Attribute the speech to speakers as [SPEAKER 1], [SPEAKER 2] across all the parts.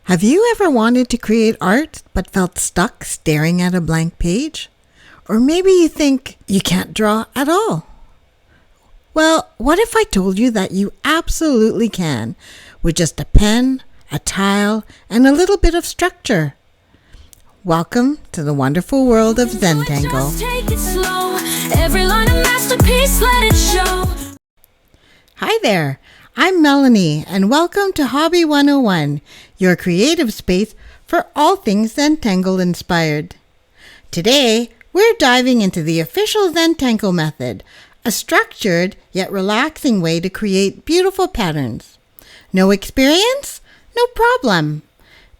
[SPEAKER 1] Have you ever wanted to create art but felt stuck staring at a blank page? Or maybe you think you can't draw at all. Well, what if I told you that you absolutely can with just a pen, a tile, and a little bit of structure? Welcome to the wonderful world of Zentangle. Hi there, I'm Melanie, and welcome to Hobby 101, your creative space for all things Zentangle inspired. Today, we're diving into the official Zentangle Method, a structured yet relaxing way to create beautiful patterns. No experience? No problem.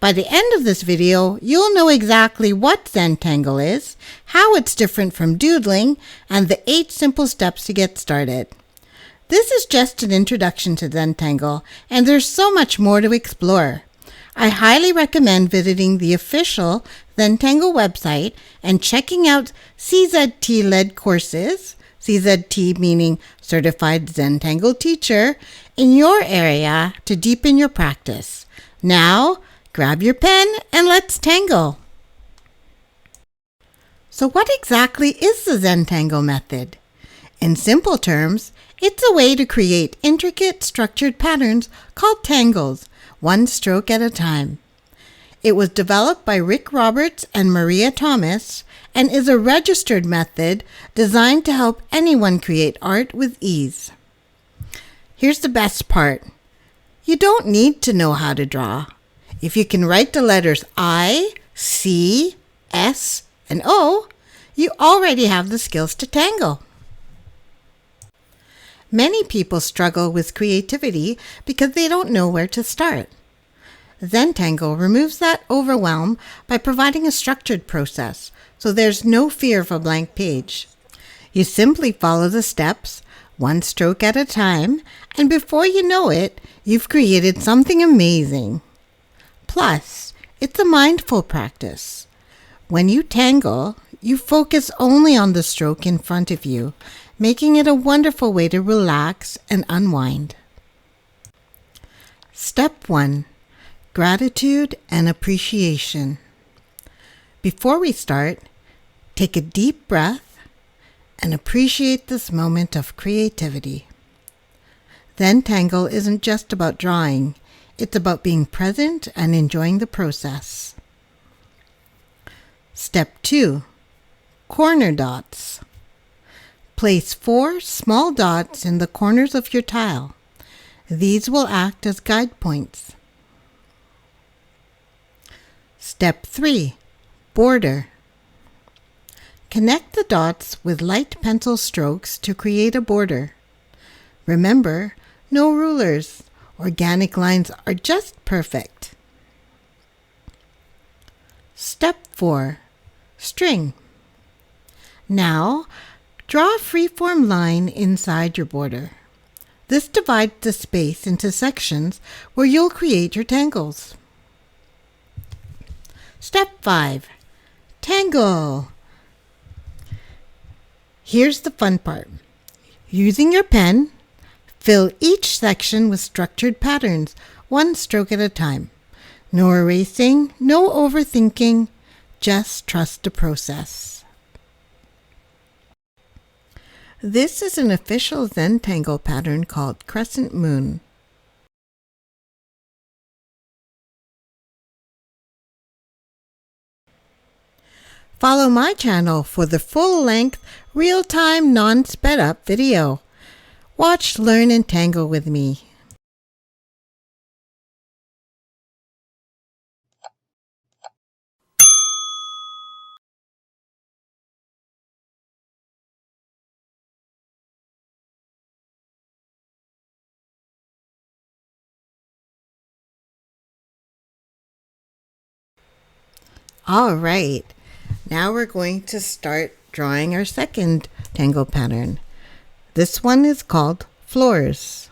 [SPEAKER 1] By the end of this video, you'll know exactly what Zentangle is, how it's different from doodling, and the 8 simple steps to get started. This is just an introduction to Zentangle, and there's so much more to explore. I highly recommend visiting the official Zentangle website and checking out CZT-led courses, CZT meaning Certified Zentangle Teacher, in your area to deepen your practice. Now, grab your pen and let's tangle. So what exactly is the Zentangle method? In simple terms, it's a way to create intricate structured patterns called tangles, one stroke at a time. It was developed by Rick Roberts and Maria Thomas and is a registered method designed to help anyone create art with ease. Here's the best part. You don't need to know how to draw. If you can write the letters I, C, S, and O, you already have the skills to tangle. Many people struggle with creativity because they don't know where to start. Zentangle removes that overwhelm by providing a structured process, so there's no fear of a blank page. You simply follow the steps, one stroke at a time, and before you know it, you've created something amazing. Plus, it's a mindful practice. When you tangle, you focus only on the stroke in front of you, making it a wonderful way to relax and unwind. Step 1. Gratitude and appreciation. Before we start, take a deep breath and appreciate this moment of creativity. Zentangle isn't just about drawing, it's about being present and enjoying the process. Step 2. Corner dots. Place 4 small dots in the corners of your tile. These will act as guide points. Step 3. Border. Connect the dots with light pencil strokes to create a border. Remember, no rulers. Organic lines are just perfect. Step 4. String. Now, draw a freeform line inside your border. This divides the space into sections where you'll create your tangles. Step 5. Tangle. Here's the fun part. Using your pen, fill each section with structured patterns, one stroke at a time. No erasing, no overthinking, just trust the process. This is an official Zentangle pattern called Crescent Moon. Follow my channel for the full-length, real-time, non-sped-up video. Watch, learn, and tangle with me. All right, now we're going to start drawing our second tangle pattern. This one is called Floors.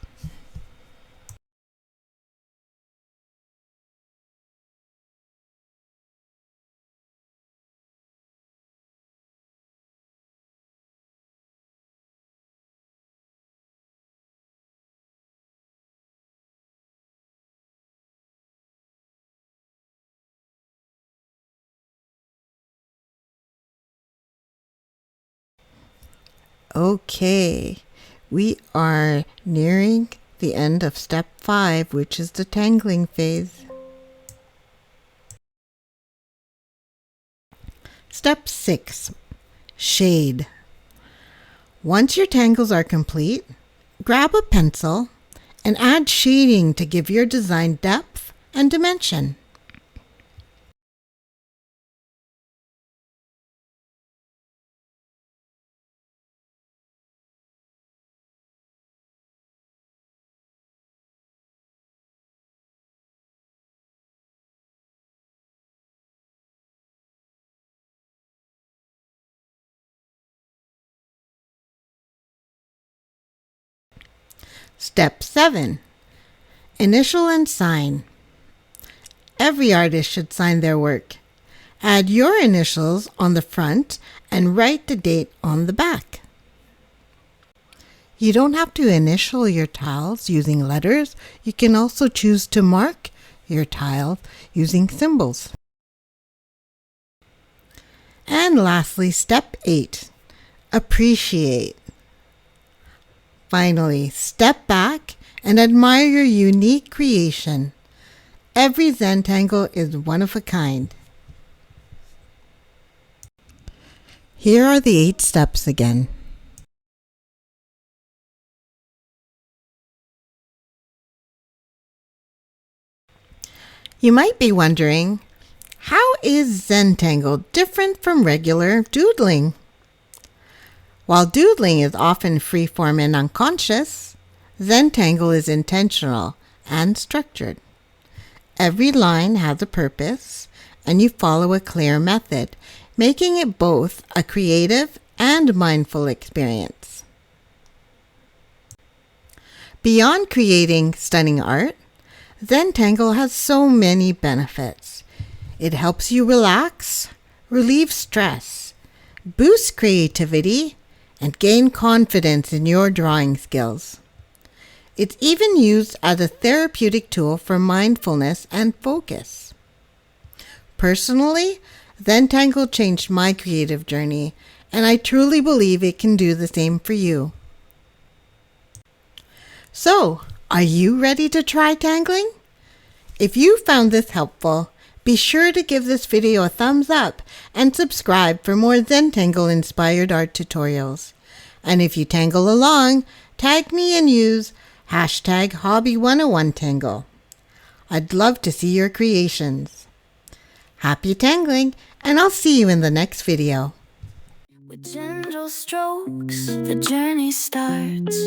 [SPEAKER 1] Okay, we are nearing the end of step 5, which is the tangling phase. Step 6, shade. Once your tangles are complete, grab a pencil and add shading to give your design depth and dimension. Step 7, initial and sign. Every artist should sign their work. Add your initials on the front and write the date on the back. You don't have to initial your tiles using letters. You can also choose to mark your tiles using symbols. And lastly, step 8, appreciate. Finally, step back and admire your unique creation. Every Zentangle is one of a kind. Here are the 8 steps again. You might be wondering, how is Zentangle different from regular doodling? While doodling is often free-form and unconscious, Zentangle is intentional and structured. Every line has a purpose, and you follow a clear method, making it both a creative and mindful experience. Beyond creating stunning art, Zentangle has so many benefits. It helps you relax, relieve stress, boost creativity, and gain confidence in your drawing skills. It's even used as a therapeutic tool for mindfulness and focus. Personally, Zentangle changed my creative journey, and I truly believe it can do the same for you. So, are you ready to try tangling? If you found this helpful, be sure to give this video a thumbs up and subscribe for more Zentangle inspired art tutorials. And if you tangle along, tag me and use hashtag Hobby101Tangle. I'd love to see your creations. Happy tangling, and I'll see you in the next video.
[SPEAKER 2] With gentle strokes, the journey starts.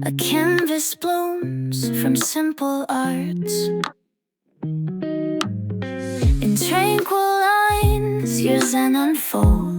[SPEAKER 2] A canvas blooms from simple arts. In tranquil lines, your zen unfolds.